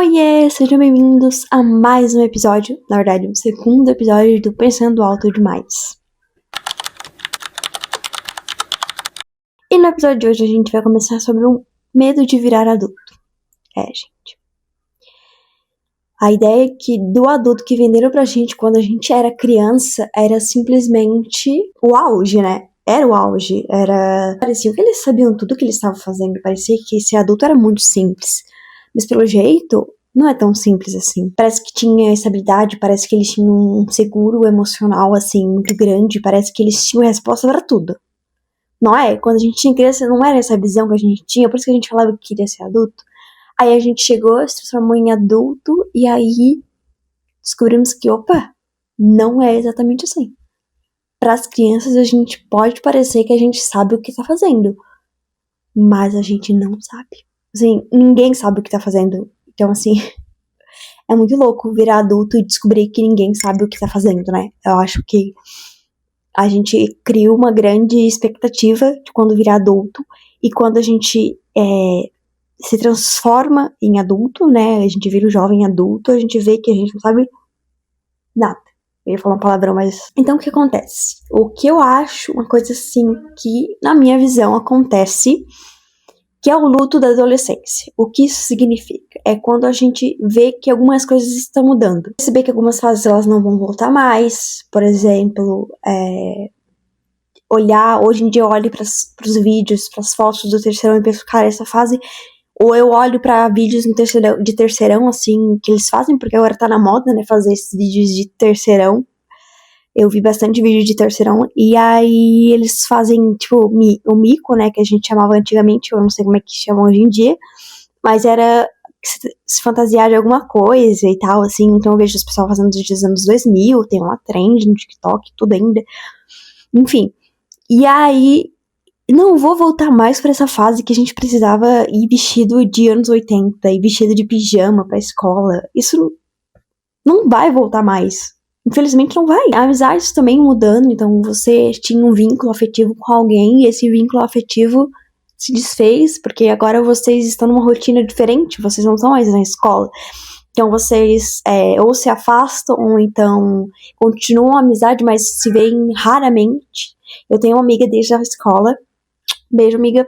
Oiê, sejam bem-vindos a mais um episódio, na verdade, o segundo episódio do Pensando Alto Demais. E no episódio de hoje a gente vai começar sobre o medo de virar adulto. Gente. A ideia é que do adulto que venderam pra gente quando a gente era criança era simplesmente o auge, né? Era o auge, parecia que eles sabiam tudo que eles estavam fazendo, parecia que esse adulto era muito simples. Mas pelo jeito, não é tão simples assim. Parece que tinha estabilidade, parece que eles tinham um seguro emocional, assim, muito grande, parece que eles tinham resposta para tudo. Não é? Quando a gente tinha criança, não era essa visão que a gente tinha, por isso que a gente falava que queria ser adulto. Aí a gente chegou, se transformou em adulto, e aí descobrimos que, opa, não é exatamente assim. Para as crianças, a gente pode parecer que a gente sabe o que tá fazendo, mas a gente não sabe. Assim, ninguém sabe o que tá fazendo. Então, assim, é muito louco virar adulto e descobrir que ninguém sabe o que tá fazendo, né? Eu acho que a gente cria uma grande expectativa de quando virar adulto, e quando a gente se transforma em adulto, né? A gente vira o jovem adulto, a gente vê que a gente não sabe nada. Eu ia falar um palavrão, mas... Então, o que acontece? O que eu acho, uma coisa assim, que na minha visão acontece, que é o luto da adolescência. O que isso significa? É quando a gente vê que algumas coisas estão mudando. Perceber que algumas fases elas não vão voltar mais. Por exemplo, olhar... Hoje em dia eu olho para os vídeos, para as fotos do terceirão e penso, cara, essa fase... Ou eu olho pra vídeos de terceirão, assim, que eles fazem, porque agora tá na moda, né, fazer esses vídeos de terceirão. Eu vi bastante vídeo de terceirão, e aí eles fazem, tipo, o mico, né, que a gente chamava antigamente, eu não sei como é que chamam hoje em dia, mas era se fantasiar de alguma coisa e tal, assim, então eu vejo os pessoal fazendo dos anos 2000, tem uma trend no TikTok, tudo ainda, enfim. E aí... Não vou voltar mais pra essa fase que a gente precisava ir vestido de anos 80 e vestido de pijama pra escola. Isso não vai voltar mais. Infelizmente não vai. A amizade também mudando, então você tinha um vínculo afetivo com alguém e esse vínculo afetivo se desfez, porque agora vocês estão numa rotina diferente, vocês não estão mais na escola. Então vocês ou se afastam, ou então continuam a amizade, mas se veem raramente. Eu tenho uma amiga desde a escola. Beijo, amiga.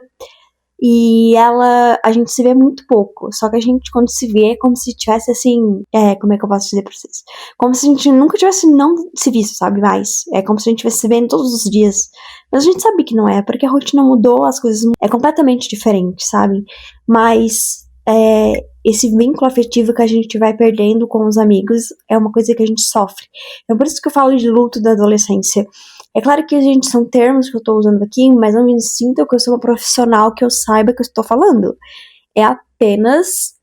E a gente se vê muito pouco. Só que a gente, quando se vê, é como se tivesse assim. Como é que eu posso dizer pra vocês? Como se a gente nunca tivesse não se visto, sabe? Mais. É como se a gente estivesse se vendo todos os dias. Mas a gente sabe que não é, porque a rotina mudou, as coisas é completamente diferente, sabe? Mas esse vínculo afetivo que a gente vai perdendo com os amigos é uma coisa que a gente sofre. Então, por isso que eu falo de luto da adolescência. É claro que, gente, são termos que eu tô usando aqui, mas não me sintam que eu sou uma profissional que eu saiba que eu estou falando. É apenas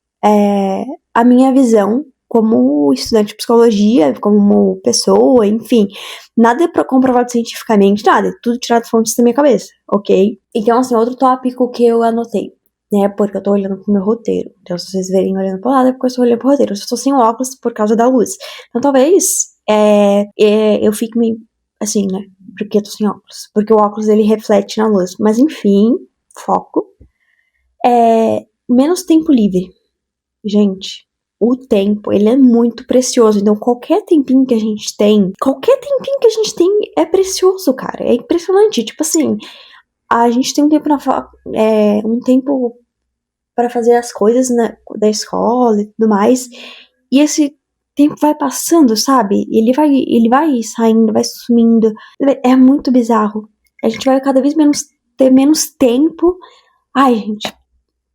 a minha visão como estudante de psicologia, como pessoa, enfim. Nada é comprovado cientificamente, nada. É tudo tirado de fontes da minha cabeça, ok? Então, assim, outro tópico que eu anotei, né, porque eu tô olhando pro meu roteiro. Então, se vocês verem olhando pro lado, é porque eu estou olhando pro roteiro. Eu estou sem óculos por causa da luz. Então, talvez eu fique meio assim, né? Porque eu tô sem óculos. Porque o óculos, ele reflete na luz. Mas, enfim, foco. Menos tempo livre. Gente, o tempo, ele é muito precioso. Então, qualquer tempinho que a gente tem é precioso, cara. É impressionante. Tipo assim, a gente tem um tempo um tempo para fazer as coisas da escola e tudo mais. E esse tempo vai passando, sabe? Ele vai saindo, vai sumindo. É muito bizarro. A gente vai cada vez ter menos tempo. Ai, gente,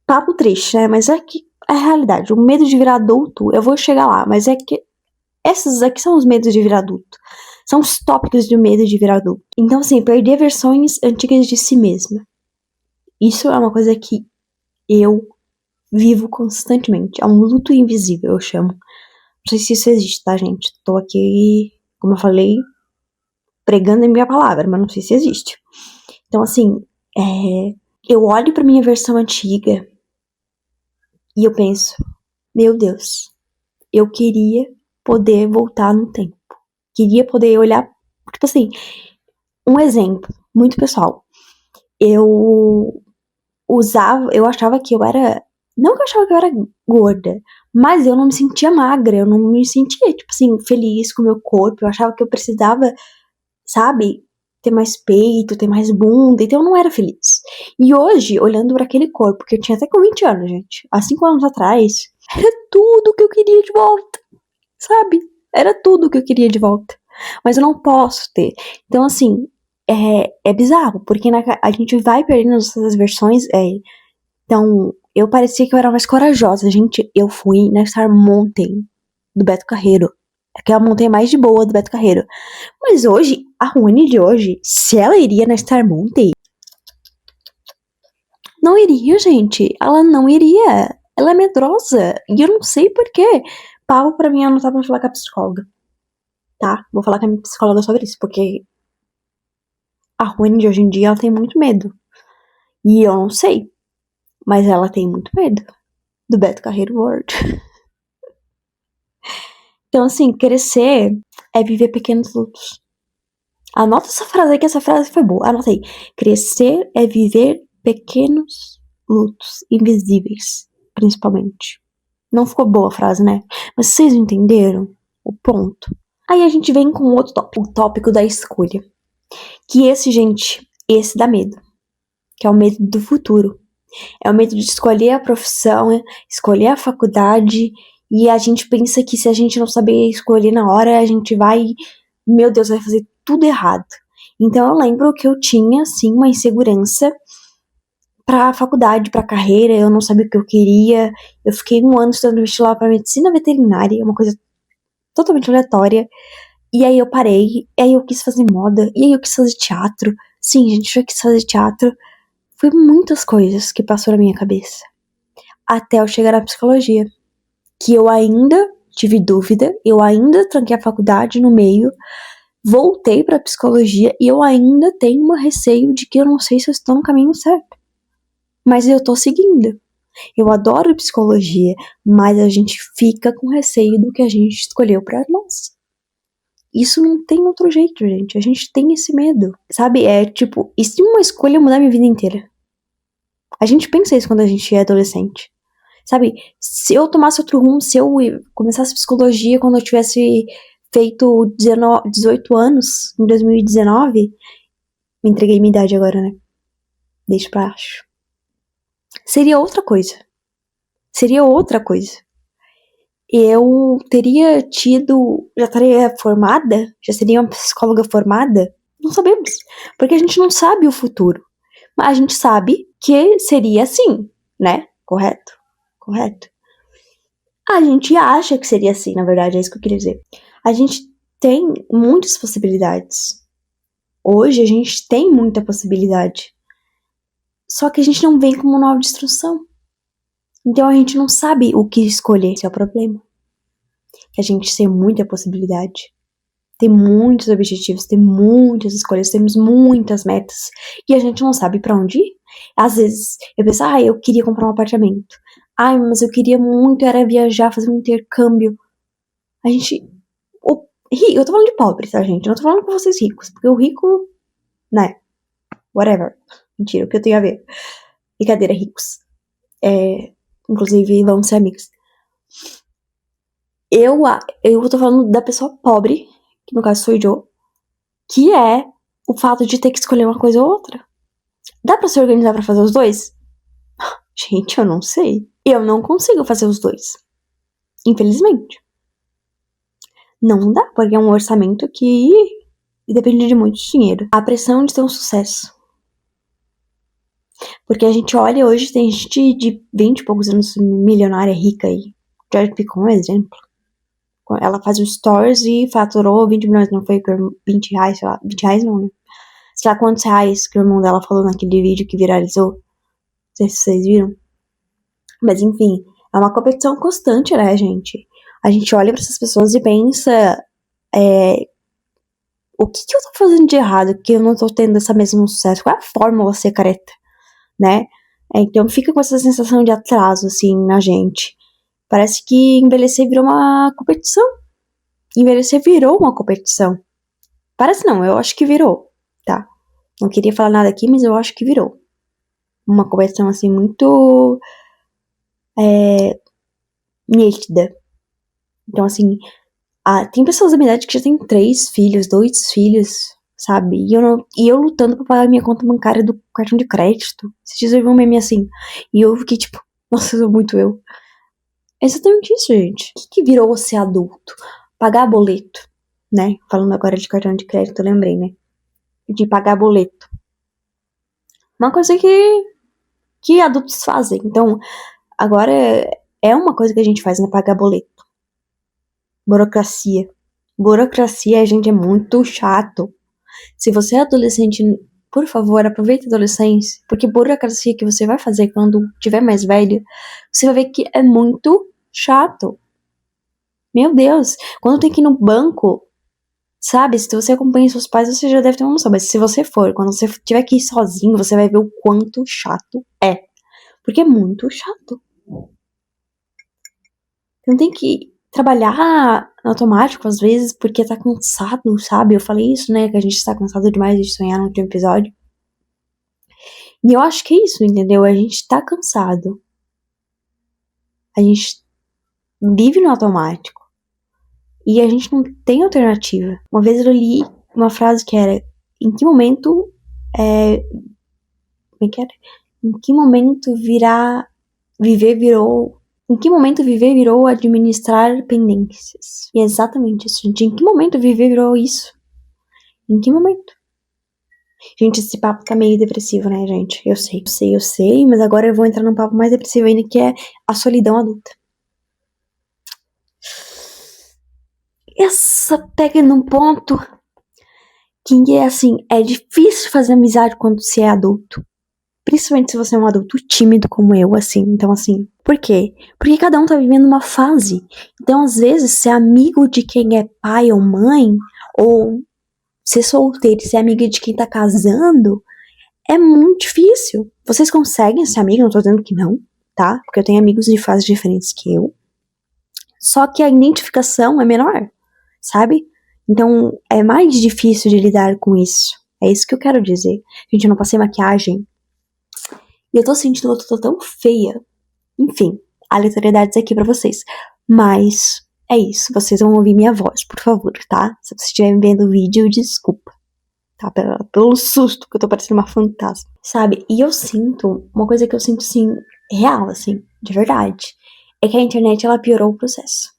papo triste, né? Mas é que é a realidade. O medo de virar adulto, eu vou chegar lá, mas é que esses aqui são os medos de virar adulto. São os tópicos do medo de virar adulto. Então, assim, perder versões antigas de si mesma. Isso é uma coisa que eu vivo constantemente. É um luto invisível, eu chamo. Não sei se isso existe, tá, gente? Tô aqui, como eu falei, pregando a minha palavra, mas não sei se existe. Então, assim, eu olho pra minha versão antiga e eu penso, meu Deus, eu queria poder voltar no tempo. Queria poder olhar, tipo assim, um exemplo muito pessoal. Eu achava que eu era Não que eu achava que eu era gorda, mas eu não me sentia magra, eu não me sentia, tipo assim, feliz com o meu corpo. Eu achava que eu precisava, sabe, ter mais peito, ter mais bunda, então eu não era feliz. E hoje, olhando para aquele corpo, que eu tinha até com 20 anos, gente, há 5 anos atrás, era tudo que eu queria de volta, sabe? Era tudo que eu queria de volta. Mas eu não posso ter. Então, assim, é bizarro, porque a gente vai perdendo essas versões. Então, eu parecia que eu era mais corajosa. Gente, eu fui na Star Mountain do Beto Carreiro. Que é a montanha mais de boa do Beto Carreiro. Mas hoje, a Rony de hoje, se ela iria na Star Mountain, não iria, gente. Ela não iria. Ela é medrosa. E eu não sei porquê. Papo pra mim anotar pra falar com a psicóloga. Tá? Vou falar com a minha psicóloga sobre isso. Porque a Rony de hoje em dia, ela tem muito medo. E eu não sei. Mas ela tem muito medo do Beto Carreiro World. Então, assim, crescer é viver pequenos lutos. Anota essa frase aí, que essa frase foi boa. Anota aí. Crescer é viver pequenos lutos invisíveis, principalmente. Não ficou boa a frase, né? Mas vocês entenderam o ponto? Aí a gente vem com outro tópico, o tópico da escolha. Que esse, gente, esse dá medo. Que é o medo do futuro. É o medo de escolher a profissão, escolher a faculdade, e a gente pensa que se a gente não saber escolher na hora, a gente vai, meu Deus, vai fazer tudo errado. Então eu lembro que eu tinha, assim, uma insegurança pra faculdade, pra carreira, eu não sabia o que eu queria. Eu fiquei 1 ano estudando vestibular pra medicina veterinária, uma coisa totalmente aleatória. E aí eu parei, e aí eu quis fazer moda, e aí eu quis fazer teatro. Sim, gente, eu já quis fazer teatro. Foi muitas coisas que passou na minha cabeça. Até eu chegar na psicologia. Que eu ainda tive dúvida, eu ainda tranquei a faculdade no meio, voltei pra psicologia e eu ainda tenho um receio de que eu não sei se eu estou no caminho certo. Mas eu tô seguindo. Eu adoro psicologia, mas a gente fica com receio do que a gente escolheu pra nós. Isso não tem outro jeito, gente. A gente tem esse medo. Sabe? É tipo, e se uma escolha mudar minha vida inteira? A gente pensa isso quando a gente é adolescente. Sabe? Se eu tomasse outro rumo, se eu começasse psicologia quando eu tivesse feito 18 anos, em 2019, me entreguei minha idade agora, né? Deixa pra baixo. Seria outra coisa. Seria outra coisa. Eu teria tido. Já estaria formada? Já seria uma psicóloga formada? Não sabemos. Porque a gente não sabe o futuro. Mas a gente sabe que seria assim, né? Correto? Correto. A gente acha que seria assim, na verdade, é isso que eu queria dizer. A gente tem muitas possibilidades. Hoje a gente tem muita possibilidade. Só que a gente não vem com uma nova instrução. Então a gente não sabe o que escolher, esse é o problema. Que a gente tem muita possibilidade. Tem muitos objetivos, tem muitas escolhas, temos muitas metas. E a gente não sabe pra onde ir. Às vezes eu penso, eu queria comprar um apartamento. Mas eu queria muito era viajar, fazer um intercâmbio. A gente. Eu tô falando de pobre, tá, gente? Eu não tô falando com vocês ricos. Porque o rico, né? Whatever. Mentira, o que eu tenho a ver? Brincadeira, ricos. Inclusive, vamos ser amigos. Eu tô falando da pessoa pobre, que no caso sou eu, que é o fato de ter que escolher uma coisa ou outra. Dá pra se organizar pra fazer os dois? Gente, eu não sei. Eu não consigo fazer os dois. Infelizmente. Não dá, porque é um orçamento que depende de muito dinheiro. A pressão de ter um sucesso. Porque a gente olha hoje, tem gente de 20 e poucos anos milionária, rica aí. George Pico é um exemplo. Ela faz um stories e faturou 20 milhões, não foi 20 reais, sei lá. 20 reais não, né? Sei lá quantos reais que o irmão dela falou naquele vídeo que viralizou. Não sei se vocês viram. Mas enfim, é uma competição constante, né, gente? A gente olha pra essas pessoas e pensa, o que eu tô fazendo de errado que eu não tô tendo esse mesmo sucesso? Qual é a fórmula secreta, né? Então fica com essa sensação de atraso, assim, na gente. Parece que envelhecer virou uma competição. Envelhecer virou uma competição. Parece não, eu acho que virou, tá? Não queria falar nada aqui, mas eu acho que virou. Uma competição, assim, muito nítida. Então, assim, tem pessoas da minha idade que já tem 3 filhos, 2 filhos, sabe? E eu lutando pra pagar minha conta bancária do cartão de crédito. Esses dias eu vi um meme assim, e eu fiquei tipo, nossa, eu sou muito eu. É exatamente isso, gente. O que virou ser adulto? Pagar boleto, né? Falando agora de cartão de crédito, eu lembrei, né? De pagar boleto. Uma coisa que adultos fazem. Então, agora é uma coisa que a gente faz, né? Pagar boleto. Burocracia. Burocracia, gente, é muito chato. Se você é adolescente, por favor, aproveite a adolescência, porque burocracia que você vai fazer quando tiver mais velho, você vai ver que é muito chato. Meu Deus, quando tem que ir no banco, sabe, se você acompanha seus pais, você já deve ter uma noção, mas se você for, quando você tiver que ir sozinho, você vai ver o quanto chato é. Porque é muito chato. Não tem que trabalhar no automático às vezes porque tá cansado, sabe? Eu falei isso, né? Que a gente tá cansado demais de sonhar no último episódio. E eu acho que é isso, entendeu? A gente tá cansado. A gente vive no automático. E a gente não tem alternativa. Uma vez eu li uma frase que era: em que momento. Como é que era? Em que momento viver virou. Em que momento viver virou administrar pendências? E é exatamente isso, gente. Em que momento viver virou isso? Em que momento? Gente, esse papo tá meio depressivo, né, gente? Eu sei, mas agora eu vou entrar num papo mais depressivo ainda, que é a solidão adulta. Essa pega num ponto que é assim, é difícil fazer amizade quando se é adulto. Principalmente se você é um adulto tímido como eu, assim. Então, assim, por quê? Porque cada um tá vivendo uma fase. Então, às vezes, ser amigo de quem é pai ou mãe, ou ser solteiro e ser amiga de quem tá casando, é muito difícil. Vocês conseguem ser amigos, não tô dizendo que não, tá? Porque eu tenho amigos de fases diferentes que eu. Só que a identificação é menor, sabe? Então, é mais difícil de lidar com isso. É isso que eu quero dizer. Gente, eu não passei maquiagem. E eu tô sentindo que eu tô tão feia. Enfim, aleatoriedades aqui pra vocês. Mas é isso. Vocês vão ouvir minha voz, por favor, tá? Se vocês estiverem vendo o vídeo, desculpa. Tá? Pelo susto que eu tô parecendo uma fantasma. Sabe? E eu sinto, uma coisa que eu sinto, assim, real, assim, de verdade, é que a internet, ela piorou o processo.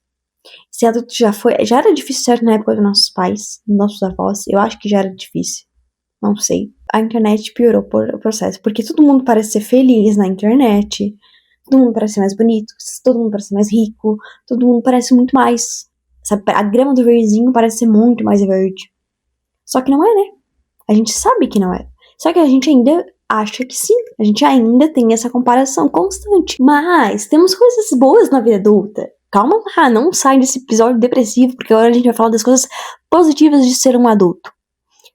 Ser adulto já era difícil, certo, na época dos nossos pais, dos nossos avós. Eu acho que já era difícil. Não sei. A internet piorou o processo, porque todo mundo parece ser feliz na internet, todo mundo parece ser mais bonito, todo mundo parece ser mais rico, todo mundo parece muito mais. Sabe, a grama do vizinho parece ser muito mais verde. Só que não é, né? A gente sabe que não é. Só que a gente ainda acha que sim. A gente ainda tem essa comparação constante. Mas temos coisas boas na vida adulta. Calma lá, não sai desse episódio depressivo, porque agora a gente vai falar das coisas positivas de ser um adulto.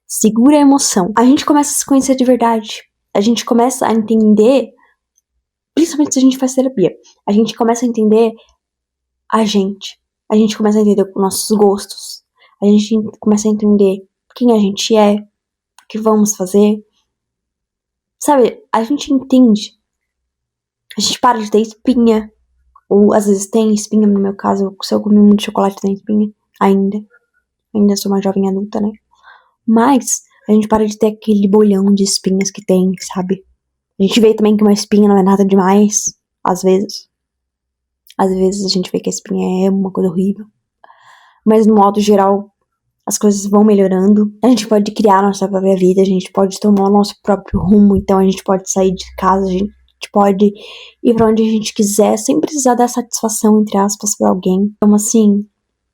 Segura a emoção. A gente começa a se conhecer de verdade. A gente começa a entender, principalmente se a gente faz terapia, a gente começa a entender a gente. A gente começa a entender os nossos gostos. A gente começa a entender quem a gente é, o que vamos fazer. Sabe, a gente entende. A gente para de ter espinha. Ou às vezes tem espinha, no meu caso, se eu comer muito chocolate tem espinha. Ainda sou uma jovem adulta, né? Mas a gente para de ter aquele bolhão de espinhas que tem, sabe? A gente vê também que uma espinha não é nada demais, às vezes. Às vezes a gente vê que a espinha é uma coisa horrível. Mas no modo geral, as coisas vão melhorando. A gente pode criar a nossa própria vida, a gente pode tomar o nosso próprio rumo, então a gente pode sair de casa, a gente pode ir pra onde a gente quiser, sem precisar dar satisfação, entre aspas, pra alguém. Então, assim,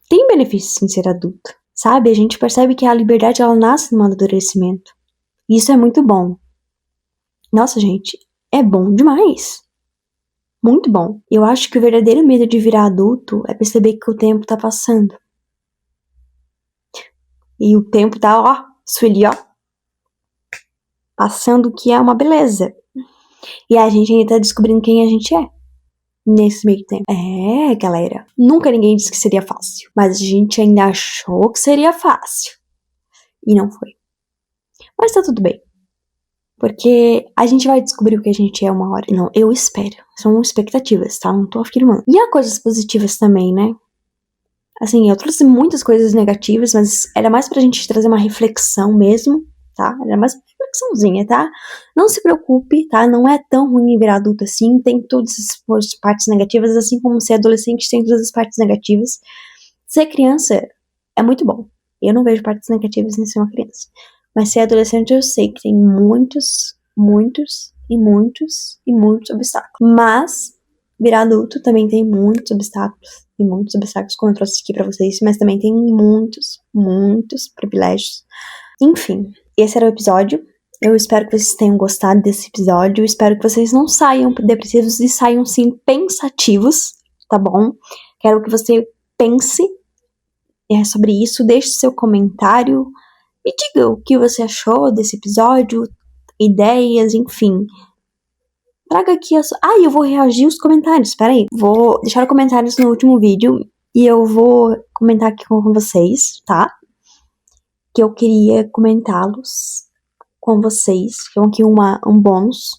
tem benefício em ser adulto, sabe? A gente percebe que a liberdade, ela nasce no amadurecimento. E isso é muito bom. Nossa, gente, é bom demais. Muito bom. Eu acho que o verdadeiro medo de virar adulto é perceber que o tempo tá passando. E o tempo tá, ó, sueli, ó, passando, que é uma beleza. E a gente ainda tá descobrindo quem a gente é nesse meio tempo. É, galera. Nunca ninguém disse que seria fácil. Mas a gente ainda achou que seria fácil. E não foi. Mas tá tudo bem. Porque a gente vai descobrir o que a gente é uma hora. Não, eu espero. São expectativas, tá? Não tô afirmando. E há coisas positivas também, né? Assim, eu trouxe muitas coisas negativas, mas era mais pra gente trazer uma reflexão mesmo, tá? Era mais uma reflexãozinha, tá? Não se preocupe, tá? Não é tão ruim virar adulto assim. Tem todas as partes negativas, assim como ser adolescente tem todas as partes negativas. Ser criança é muito bom. Eu não vejo partes negativas em ser uma criança. Mas ser adolescente eu sei que tem muitos obstáculos. Mas virar adulto também tem muitos obstáculos. Tem muitos obstáculos, como eu trouxe aqui pra vocês, mas também tem muitos privilégios. Enfim, esse era o episódio. Eu espero que vocês tenham gostado desse episódio. Eu espero que vocês não saiam depressivos e saiam, sim, pensativos, tá bom? Quero que você pense sobre isso. Deixe seu comentário. Me diga o que você achou desse episódio, ideias, enfim. Traga aqui eu vou reagir aos comentários. Peraí. Vou deixar comentários no último vídeo e eu vou comentar aqui com vocês, tá? Que eu queria comentá-los com vocês. Então aqui um bônus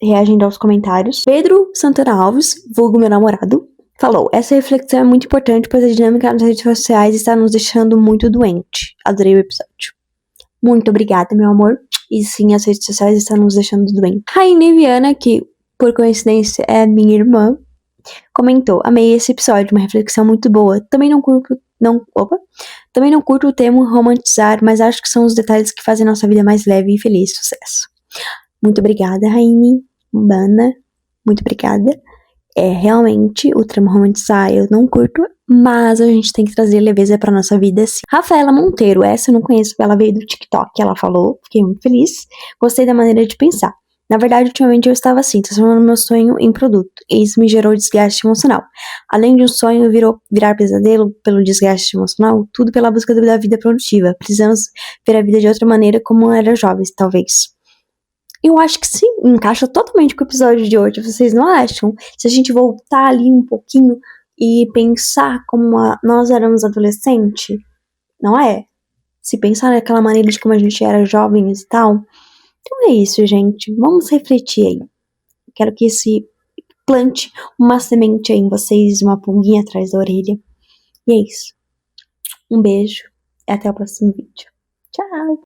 reagindo aos comentários. Pedro Santana Alves, vulgo meu namorado, falou: essa reflexão é muito importante, pois a dinâmica nas redes sociais está nos deixando muito doente. Adorei o episódio. Muito obrigada, meu amor. E sim, as redes sociais estão nos deixando doentes. Raine Viana, que por coincidência é minha irmã, comentou: amei esse episódio, uma reflexão muito boa. Também não curto o termo romantizar, mas acho que são os detalhes que fazem nossa vida mais leve e feliz. Sucesso. Muito obrigada, Raine. Bana. Muito obrigada. Realmente, o termo romantizar eu não curto, mas a gente tem que trazer leveza pra nossa vida, sim. Rafaela Monteiro, essa eu não conheço, ela veio do TikTok, ela falou, fiquei muito feliz. Gostei da maneira de pensar. Na verdade, ultimamente eu estava assim, transformando meu sonho em produto, e isso me gerou desgaste emocional. Além de um sonho virar pesadelo pelo desgaste emocional, tudo pela busca da vida produtiva. Precisamos ver a vida de outra maneira como era jovens, talvez. Eu acho que sim, encaixa totalmente com o episódio de hoje, vocês não acham? Se a gente voltar ali um pouquinho e pensar como nós éramos adolescentes, não é? Se pensar naquela maneira de como a gente era jovens e tal. Então é isso, gente. Vamos refletir aí. Quero que esse plante uma semente aí em vocês, uma pulguinha atrás da orelha. E é isso. Um beijo e até o próximo vídeo. Tchau!